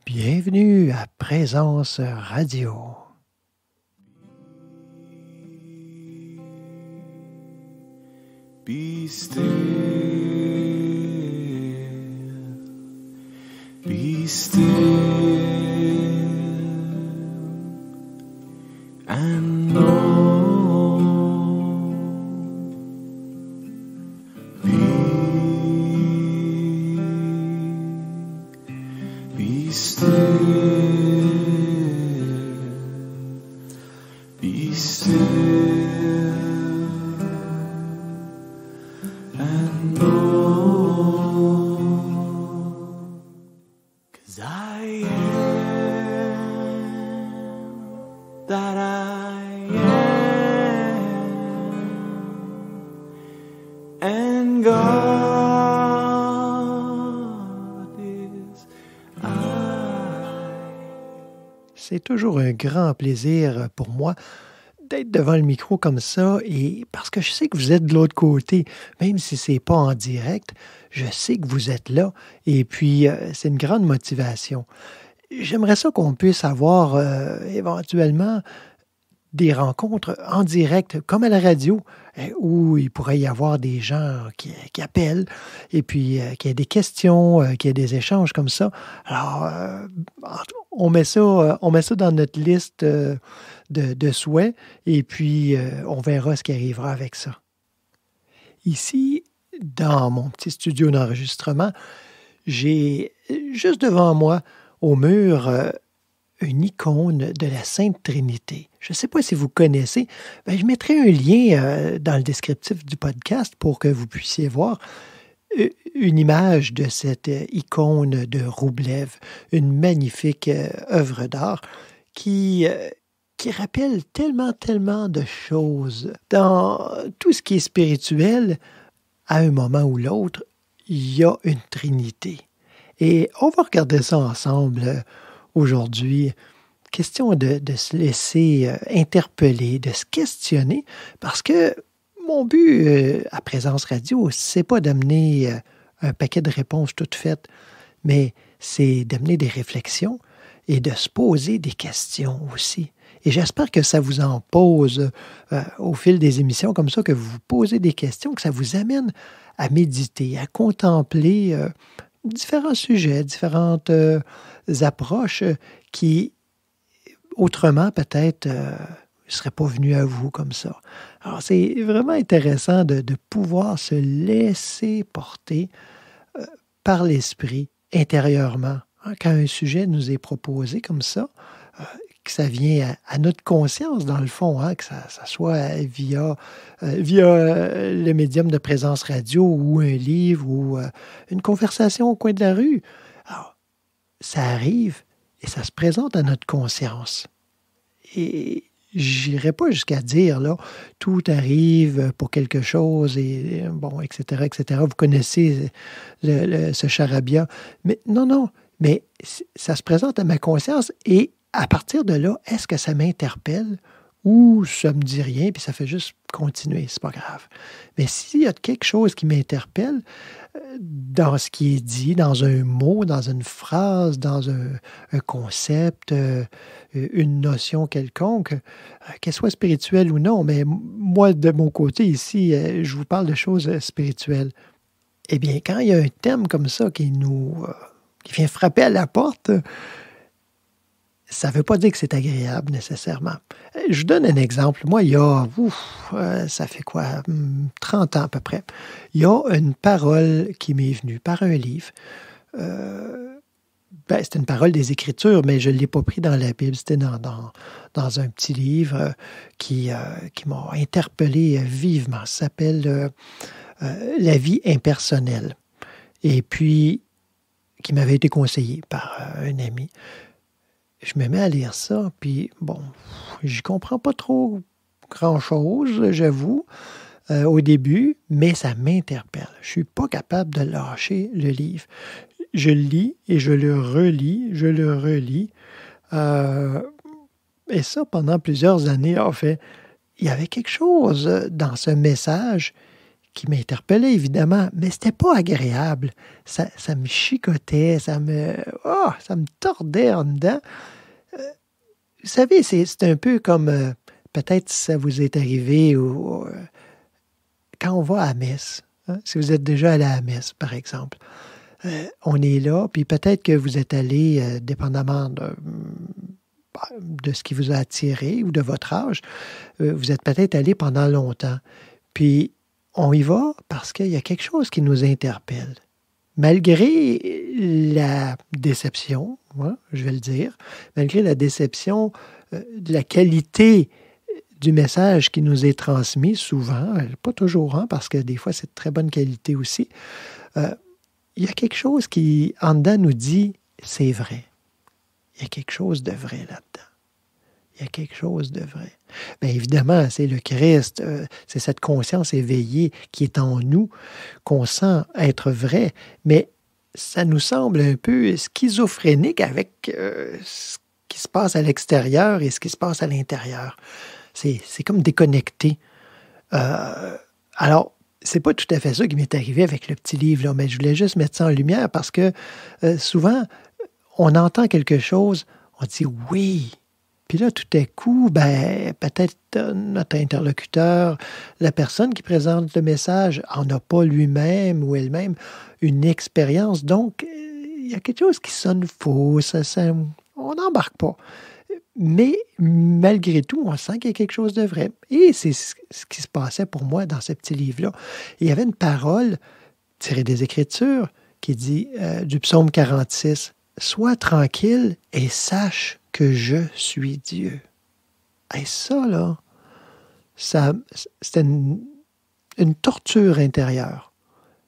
Bienvenue à Présence Radio. Be still, be still, and know, be still, be still. And know, 'cause I am that I am, and God is I. C'est toujours un grand plaisir pour moi d'être devant le micro comme ça, et parce que je sais que vous êtes de l'autre côté, même si c'est pas en direct, je sais que vous êtes là, et puis c'est une grande motivation. J'aimerais ça qu'on puisse avoir éventuellement des rencontres en direct, comme à la radio, où il pourrait y avoir des gens qui appellent, et puis qu'il y ait des questions, qu'il y ait des échanges comme ça. Alors, on met ça dans notre liste de souhaits, et puis on verra ce qui arrivera avec ça. Ici, dans mon petit studio d'enregistrement, j'ai juste devant moi, au mur, une icône de la Sainte Trinité. Je ne sais pas si vous connaissez, je mettrai un lien dans le descriptif du podcast pour que vous puissiez voir une image de cette icône de Roublev, une magnifique œuvre d'art qui rappelle tellement de choses. Dans tout ce qui est spirituel, à un moment ou l'autre, il y a une Trinité. Et on va regarder ça ensemble aujourd'hui. Question de se laisser interpeller, de se questionner, parce que mon but à Présence Radio, c'est pas d'amener un paquet de réponses toutes faites, mais c'est d'amener des réflexions et de se poser des questions aussi. Et j'espère que ça vous en pose au fil des émissions, comme ça, que vous vous posez des questions, que ça vous amène à méditer, à contempler différents sujets, différentes approches qui, autrement, peut-être, ne seraient pas venues à vous comme ça. Alors, c'est vraiment intéressant de pouvoir se laisser porter par l'esprit intérieurement. Quand un sujet nous est proposé comme ça, que ça vient à notre conscience, dans le fond, que ça soit via le médium de Présence Radio ou un livre ou une conversation au coin de la rue. Alors, ça arrive et ça se présente à notre conscience. Et j'irai pas jusqu'à dire, là, tout arrive pour quelque chose, et bon, etc., etc. Vous connaissez ce charabia. Mais non, mais ça se présente à ma conscience, et à partir de là, est-ce que ça m'interpelle ou ça me dit rien, puis ça fait juste continuer, c'est pas grave. Mais s'il y a quelque chose qui m'interpelle dans ce qui est dit, dans un mot, dans une phrase, dans un concept, une notion quelconque, qu'elle soit spirituelle ou non, mais moi, de mon côté ici, je vous parle de choses spirituelles. Eh bien, quand il y a un thème comme ça qui vient frapper à la porte, ça ne veut pas dire que c'est agréable nécessairement. Je vous donne un exemple. Moi, il y a, ça fait quoi, 30 ans à peu près, il y a une parole qui m'est venue par un livre. C'était une parole des Écritures, mais je ne l'ai pas pris dans la Bible. C'était dans un petit livre qui m'a interpellé vivement. Ça s'appelle « La vie impersonnelle ». Et puis, qui m'avait été conseillé par un ami. Je me mets à lire ça, puis bon, j'y comprends pas trop grand-chose, j'avoue, au début, mais ça m'interpelle. Je suis pas capable de lâcher le livre. Je le lis et je le relis, et ça pendant plusieurs années. En fait, il y avait quelque chose dans ce message qui m'interpellait, évidemment, mais c'était pas agréable. Ça me chicotait, ça me tordait en dedans. Vous savez, c'est un peu comme, peut-être ça vous est arrivé quand on va à la messe. Hein, si vous êtes déjà allé à la messe, par exemple. On est là, puis peut-être que vous êtes allé, dépendamment de ce qui vous a attiré ou de votre âge, vous êtes peut-être allé pendant longtemps. Puis on y va parce qu'il y a quelque chose qui nous interpelle. Malgré la déception, hein, je vais le dire, malgré la déception de la qualité du message qui nous est transmis souvent, pas toujours, hein, parce que des fois c'est de très bonne qualité aussi, il y a quelque chose qui, en dedans, nous dit « c'est vrai ». Il y a quelque chose de vrai là-dedans. Il y a quelque chose de vrai. Bien évidemment, c'est le Christ, c'est cette conscience éveillée qui est en nous, qu'on sent être vrai, mais ça nous semble un peu schizophrénique avec ce qui se passe à l'extérieur et ce qui se passe à l'intérieur. C'est comme déconnecté. Alors, c'est pas tout à fait ça qui m'est arrivé avec le petit livre, là, mais je voulais juste mettre ça en lumière parce que souvent, on entend quelque chose, on dit « oui ». Puis là, tout à coup, peut-être notre interlocuteur, la personne qui présente le message, en a pas lui-même ou elle-même une expérience. Donc, il y a quelque chose qui sonne faux, on n'embarque pas. Mais malgré tout, on sent qu'il y a quelque chose de vrai. Et c'est ce qui se passait pour moi dans ce petit livre-là. Il y avait une parole tirée des Écritures qui dit, du psaume 46, « Sois tranquille et sache que je suis Dieu. » Et ça, là, c'était une torture intérieure.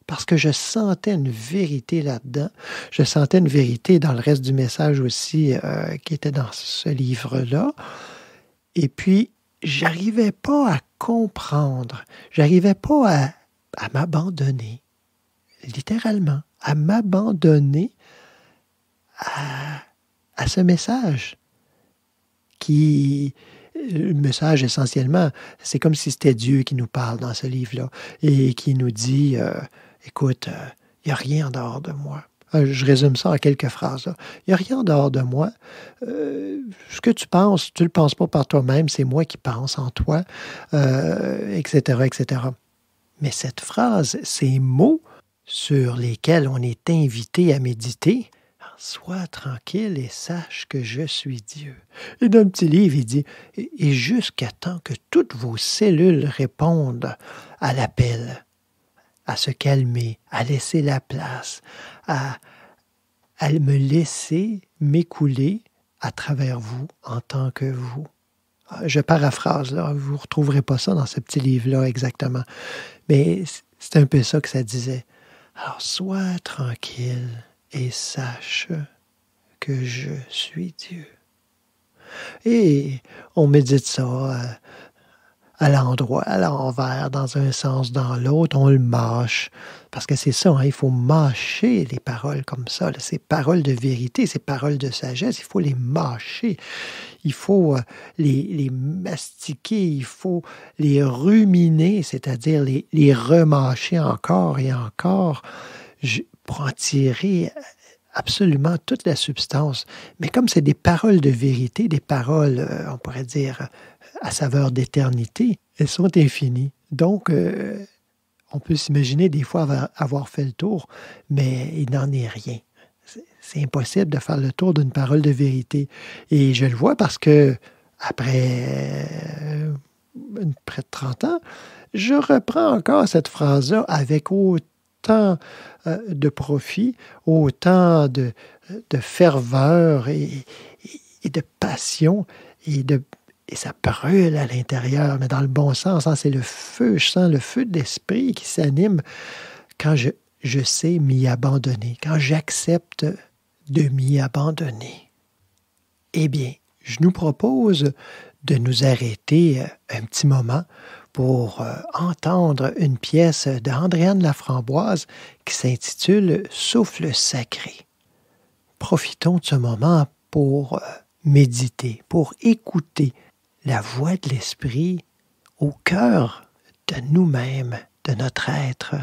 Parce que je sentais une vérité là-dedans. Je sentais une vérité dans le reste du message aussi qui était dans ce livre-là. Et puis, j'arrivais pas à comprendre. J'arrivais pas à m'abandonner. Littéralement. À m'abandonner à ce message le message essentiellement, c'est comme si c'était Dieu qui nous parle dans ce livre-là et qui nous dit, écoute, il n'y a rien en dehors de moi. Je résume ça en quelques phrases. Il n'y a rien en dehors de moi. Ce que tu penses, tu ne le penses pas par toi-même, c'est moi qui pense en toi, etc., etc. Mais cette phrase, ces mots sur lesquels on est invité à méditer, « Sois tranquille et sache que je suis Dieu. » Et dans le petit livre, il dit « Et jusqu'à temps que toutes vos cellules répondent à l'appel, à se calmer, à laisser la place, à me laisser m'écouler à travers vous en tant que vous. » Je paraphrase, là, vous ne retrouverez pas ça dans ce petit livre-là exactement. Mais c'est un peu ça que ça disait. Alors, sois tranquille et sache que je suis Dieu. Et on médite ça à l'endroit, à l'envers, dans un sens, dans l'autre, on le mâche. Parce que c'est ça, hein, il faut mâcher les paroles comme ça, là, ces paroles de vérité, ces paroles de sagesse, il faut les mâcher. Il faut les mastiquer, il faut les ruminer, c'est-à-dire les remâcher encore et encore pour en tirer absolument toute la substance. Mais comme c'est des paroles de vérité, des paroles, on pourrait dire, à saveur d'éternité, elles sont infinies. Donc, on peut s'imaginer des fois avoir fait le tour, mais il n'en est rien. C'est impossible de faire le tour d'une parole de vérité. Et je le vois parce que, après près de 30 ans, je reprends encore cette phrase-là avec autant de profit, autant de ferveur et de passion, et ça brûle à l'intérieur, mais dans le bon sens. Hein, c'est le feu, je sens le feu de l'esprit qui s'anime quand je sais m'y abandonner, quand j'accepte de m'y abandonner. Eh bien, je nous propose de nous arrêter un petit moment pour entendre une pièce d'Andréane Laframboise qui s'intitule « Souffle sacré ». Profitons de ce moment pour méditer, pour écouter la voix de l'esprit au cœur de nous-mêmes de notre être.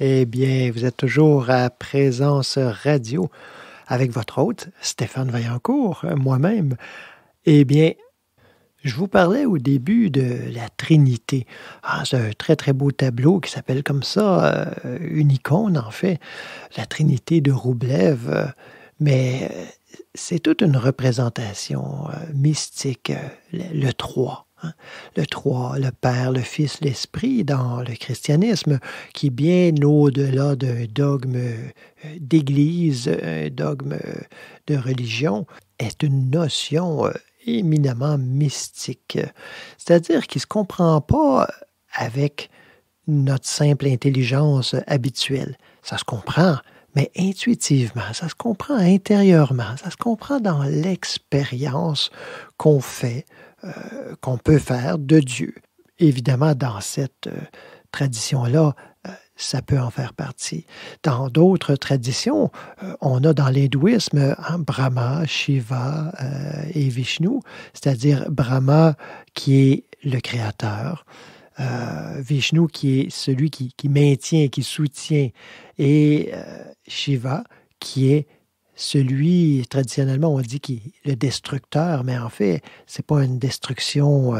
Eh bien, vous êtes toujours à Présence Radio avec votre hôte, Stéphane Vaillancourt, moi-même. Eh bien, je vous parlais au début de la Trinité. C'est un très, très beau tableau qui s'appelle comme ça, une icône, en fait, la Trinité de Roublev. Mais c'est toute une représentation mystique, le Trois. Le Trois, le Père, le Fils, l'Esprit dans le christianisme, qui bien au-delà d'un dogme d'Église, un dogme de religion, est une notion éminemment mystique. C'est-à-dire qu'il ne se comprend pas avec notre simple intelligence habituelle. Ça se comprend, mais intuitivement, ça se comprend intérieurement, ça se comprend dans l'expérience qu'on fait, qu'on peut faire de Dieu. Évidemment, dans cette tradition-là, ça peut en faire partie. Dans d'autres traditions, on a dans l'hindouisme Brahma, Shiva et Vishnu, c'est-à-dire Brahma qui est le créateur, Vishnu qui est celui qui maintient, qui soutient, et Shiva qui est celui, traditionnellement, on dit qu'il est le destructeur, mais en fait, ce n'est pas une destruction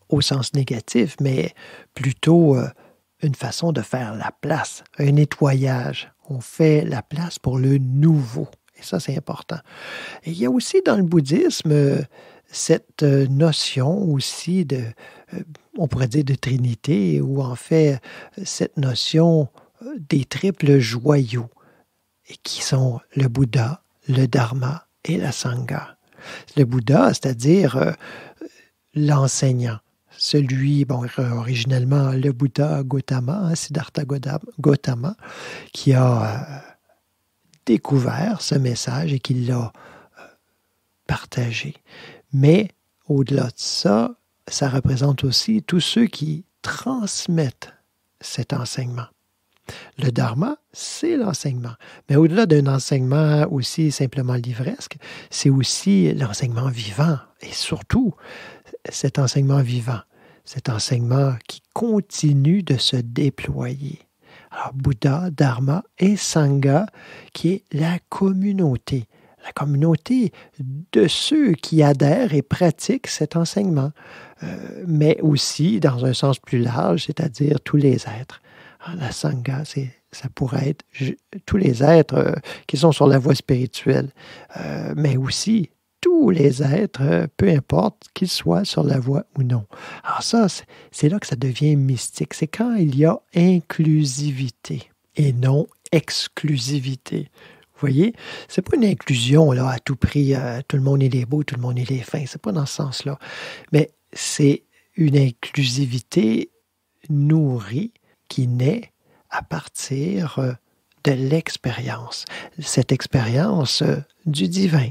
au sens négatif, mais plutôt une façon de faire la place, un nettoyage. On fait la place pour le nouveau. Et ça, c'est important. Et il y a aussi dans le bouddhisme cette notion aussi de, on pourrait dire de trinité, ou en fait, cette notion des triples joyaux, et qui sont le Bouddha, le Dharma et la Sangha. Le Bouddha, c'est-à-dire l'enseignant, celui, originellement le Bouddha Gautama, Siddhartha Gautama, qui a découvert ce message et qui l'a partagé. Mais au-delà de ça, ça représente aussi tous ceux qui transmettent cet enseignement. Le dharma, c'est l'enseignement. Mais au-delà d'un enseignement aussi simplement livresque, c'est aussi l'enseignement vivant. Et surtout, cet enseignement vivant, cet enseignement qui continue de se déployer. Alors, Bouddha, Dharma et Sangha, qui est la communauté de ceux qui adhèrent et pratiquent cet enseignement, mais aussi dans un sens plus large, c'est-à-dire tous les êtres. La Sangha, ça pourrait être tous les êtres qui sont sur la voie spirituelle, mais aussi tous les êtres, peu importe qu'ils soient sur la voie ou non. Alors ça, c'est là que ça devient mystique. C'est quand il y a inclusivité et non exclusivité. Vous voyez, c'est pas une inclusion là à tout prix, tout le monde il est beau, tout le monde il est fin, c'est pas dans ce sens-là. Mais c'est une inclusivité nourrie qui naît à partir de l'expérience. Cette expérience du divin,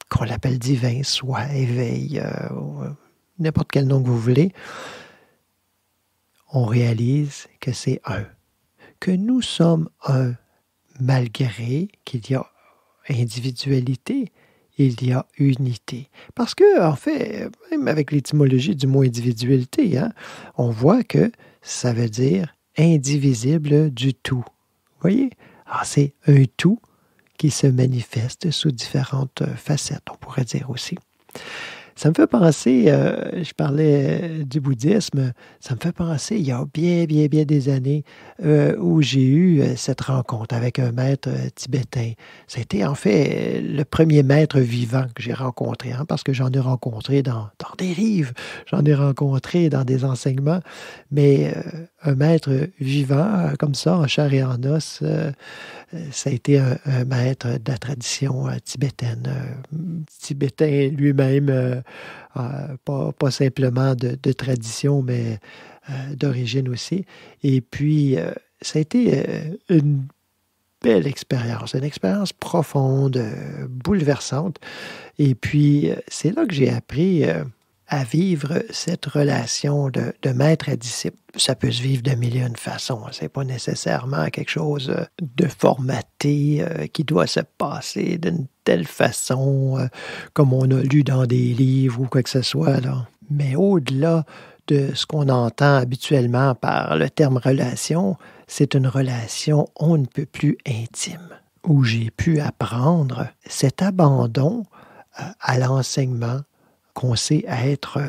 qu'on l'appelle divin, soit éveil, n'importe quel nom que vous voulez, on réalise que c'est un, que nous sommes un, malgré qu'il y a individualité, il y a unité. Parce que, en fait, même avec l'étymologie du mot individualité, on voit que ça veut dire indivisible du tout. Vous voyez? Alors, c'est un tout qui se manifeste sous différentes facettes, on pourrait dire aussi. Ça me fait penser, je parlais du bouddhisme, ça me fait penser, il y a bien des années, où j'ai eu cette rencontre avec un maître tibétain. C'était en fait le premier maître vivant que j'ai rencontré, parce que j'en ai rencontré dans des livres, j'en ai rencontré dans des enseignements, mais un maître vivant, comme ça, en chair et en os, ça a été un maître de la tradition tibétaine. Tibétain lui-même, pas simplement de tradition, mais d'origine aussi. Et puis, ça a été une belle expérience, une expérience profonde, bouleversante. Et puis, c'est là que j'ai appris à vivre cette relation de maître à disciple. Ça peut se vivre de mille et une façons. C'est pas nécessairement quelque chose de formaté qui doit se passer d'une telle façon comme on a lu dans des livres ou quoi que ce soit, là. Mais au-delà de ce qu'on entend habituellement par le terme relation, c'est une relation on ne peut plus intime, où j'ai pu apprendre cet abandon à l'enseignement qu'on sait être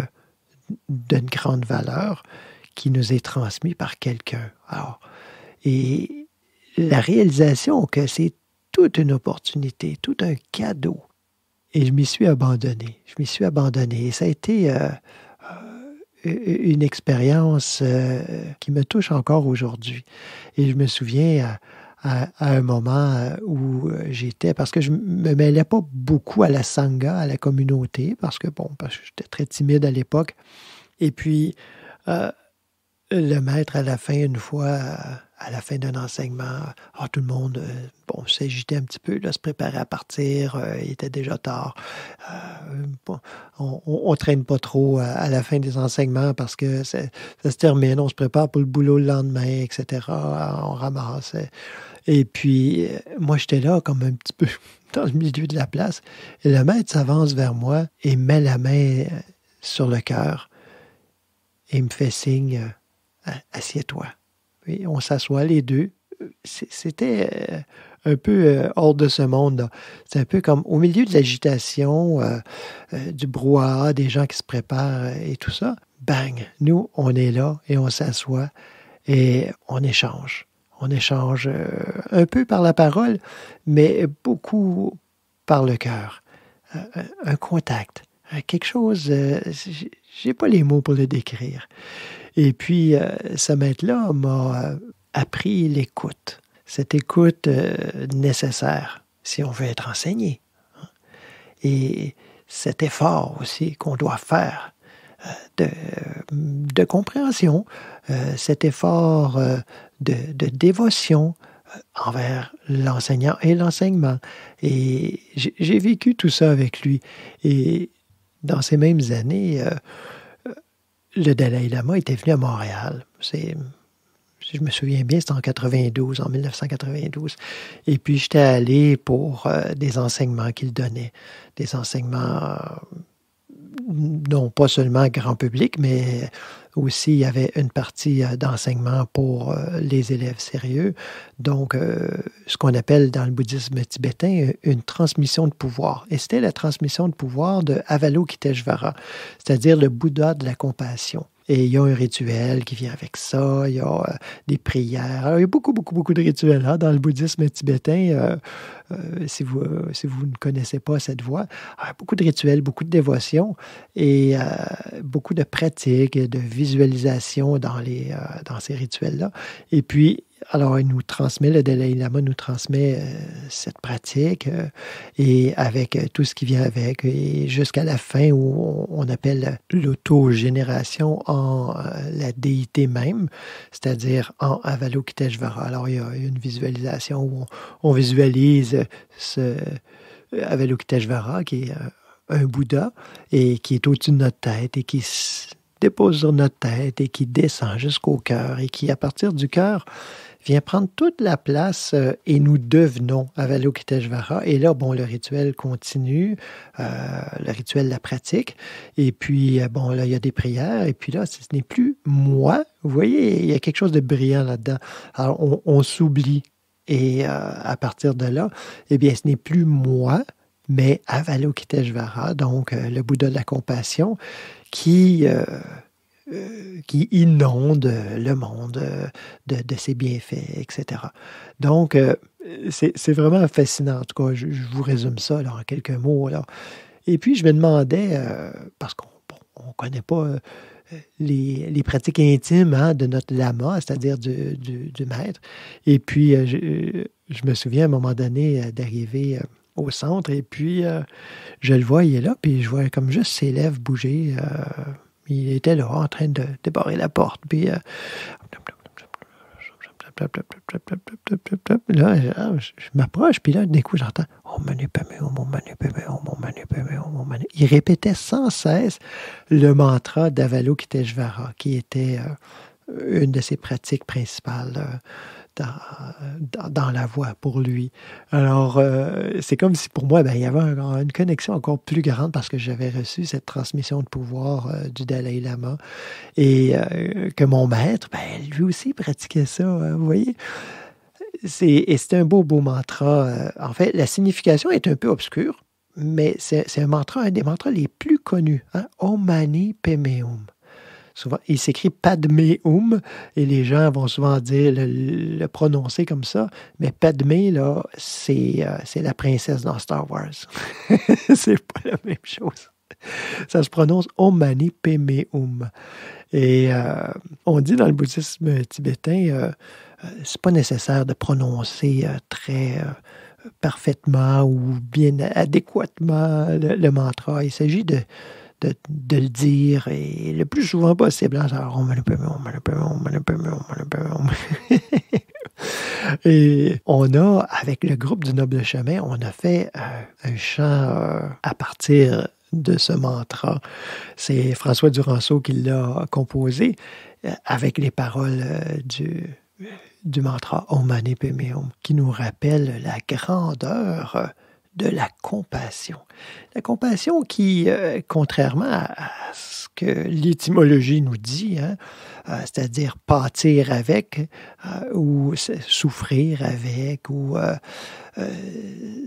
d'une grande valeur qui nous est transmis par quelqu'un. Alors, et la réalisation que c'est toute une opportunité, tout un cadeau. Et je m'y suis abandonné. Et ça a été une expérience qui me touche encore aujourd'hui. Et je me souviens à un moment où j'étais, parce que je ne me mêlais pas beaucoup à la sangha, à la communauté, parce que j'étais très timide à l'époque. Et puis, le maître, à la fin, une fois, à la fin d'un enseignement, tout le monde s'agitait un petit peu, là, se préparait à partir, il était déjà tard. On ne traîne pas trop à la fin des enseignements parce que ça se termine, on se prépare pour le boulot le lendemain, etc. On ramasse. Et puis, moi, j'étais là comme un petit peu dans le milieu de la place. Et le maître s'avance vers moi et met la main sur le cœur et me fait signe, assieds-toi. Et on s'assoit les deux. C'était un peu hors de ce monde, là. C'est un peu comme au milieu de l'agitation, du brouhaha, des gens qui se préparent et tout ça. Bang! Nous, on est là et on s'assoit et on échange. On échange un peu par la parole, mais beaucoup par le cœur. Un contact, quelque chose, j'ai pas les mots pour le décrire. Et puis, ce maître-là m'a appris l'écoute. Cette écoute nécessaire si on veut être enseigné. Et cet effort aussi qu'on doit faire de compréhension, cet effort de dévotion envers l'enseignant et l'enseignement. Et j'ai vécu tout ça avec lui. Et dans ces mêmes années, le Dalai Lama était venu à Montréal. Si je me souviens bien, c'était en 1992. Et puis, j'étais allé pour des enseignements qu'il donnait. Des enseignements, non pas seulement grand public, mais aussi il y avait une partie d'enseignement pour les élèves sérieux. Donc, ce qu'on appelle dans le bouddhisme tibétain une transmission de pouvoir. Et c'était la transmission de pouvoir de Avalokiteshvara, c'est-à-dire le Bouddha de la compassion. Et il y a un rituel qui vient avec ça, il y a des prières. Alors, il y a beaucoup de rituels dans le bouddhisme tibétain, si vous ne connaissez pas cette voie. Alors, beaucoup de rituels, beaucoup de dévotion et beaucoup de pratiques, de visualisation dans ces rituels-là. Et puis, alors, il nous transmet, le Dalai Lama nous transmet cette pratique et avec tout ce qui vient avec, et jusqu'à la fin où on appelle l'autogénération en la déité même, c'est-à-dire en Avalokiteshvara. Alors, il y a une visualisation où on visualise ce Avalokiteshvara qui est un Bouddha et qui est au-dessus de notre tête et qui se dépose sur notre tête et qui descend jusqu'au cœur et qui, à partir du cœur, vient prendre toute la place et nous devenons Avalokiteshvara. Et là, le rituel continue, le rituel, la pratique. Et puis, là, il y a des prières. Et puis là, ce n'est plus moi. Vous voyez, il y a quelque chose de brillant là-dedans. Alors, on s'oublie. Et à partir de là, eh bien, ce n'est plus moi, mais Avalokiteshvara, donc le Bouddha de la compassion, qui inonde le monde de ses bienfaits, etc. Donc, c'est vraiment fascinant. En tout cas, je vous résume ça là, en quelques mots. Là. Et puis, je me demandais, parce qu'on ne connaît pas les pratiques intimes de notre lama, c'est-à-dire du maître. Et puis, je me souviens à un moment donné d'arriver au centre, et puis je le vois, il est là, puis je vois comme juste ses lèvres bouger. Il était là, en train de débarrer la porte, puis là, je m'approche, puis là, d'un coup, j'entends « Om Mani Padme Hum, Om Mani Padme Hum, Om Mani Padme Hum, Om Mani ». Il répétait sans cesse le mantra d'Avalokiteshvara, qui était une de ses pratiques principales dans la voix pour lui. Alors, c'est comme si pour moi, il y avait une connexion encore plus grande parce que j'avais reçu cette transmission de pouvoir du Dalai Lama et que mon maître, lui aussi pratiquait ça, vous voyez. C'est un beau mantra. En fait, la signification est un peu obscure, mais c'est un mantra, un des mantras les plus connus. Hein? Om Mani Padme Hum. Souvent, il s'écrit Padme Hum, et les gens vont souvent dire le prononcer comme ça, mais Padmé, là, c'est la princesse dans Star Wars. C'est pas la même chose. Ça se prononce Om Mani Padme Hum. Et on dit dans le bouddhisme tibétain, c'est pas nécessaire de prononcer très parfaitement ou bien adéquatement le mantra. Il s'agit de le dire et le plus souvent possible. Hein, genre, et on a, avec le groupe du Noble Chemin, on a fait un chant à partir de ce mantra. C'est François Duranceau qui l'a composé avec les paroles du mantra Om Mani Padme Hum, qui nous rappelle la grandeur de la compassion. La compassion qui, contrairement à ce que l'étymologie nous dit, hein, c'est-à-dire pâtir avec, ou souffrir avec, ou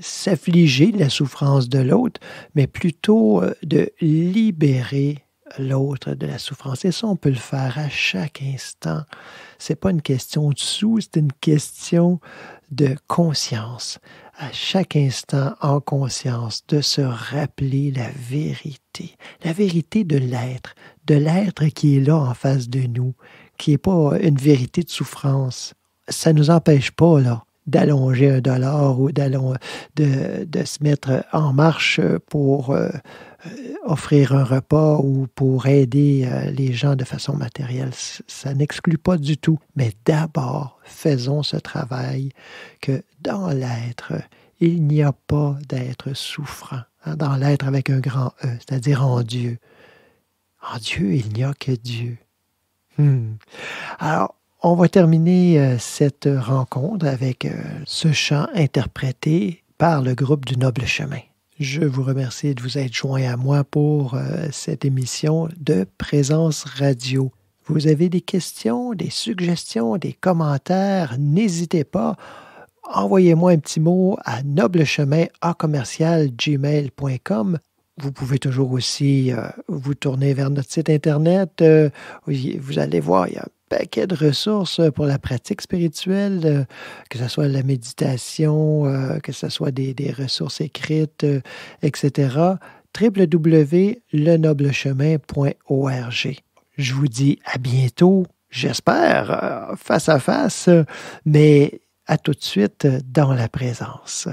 s'affliger de la souffrance de l'autre, mais plutôt de libérer l'autre de la souffrance. Et ça, on peut le faire à chaque instant. C'est pas une question de sous, c'est une question de conscience. À chaque instant, en conscience, de se rappeler la vérité de l'être qui est là en face de nous, qui n'est pas une vérité de souffrance. Ça ne nous empêche pas, là, d'allonger $1 ou de se mettre en marche pour offrir un repas ou pour aider les gens de façon matérielle. Ça n'exclut pas du tout. Mais d'abord, faisons ce travail que dans l'être, il n'y a pas d'être souffrant. Hein, dans l'être avec un grand E, c'est-à-dire en Dieu. En Dieu, il n'y a que Dieu. Alors, on va terminer cette rencontre avec ce chant interprété par le groupe du Noble Chemin. Je vous remercie de vous être joints à moi pour cette émission de Présence Radio. Vous avez des questions, des suggestions, des commentaires, n'hésitez pas. Envoyez-moi un petit mot à noblechemin@gmail.com. Vous pouvez toujours aussi vous tourner vers notre site Internet. Vous allez voir, il y a un paquet de ressources pour la pratique spirituelle, que ce soit la méditation, que ce soit des ressources écrites, etc. www.lenoblechemin.org. Je vous dis à bientôt, j'espère, face à face, mais à tout de suite dans la présence.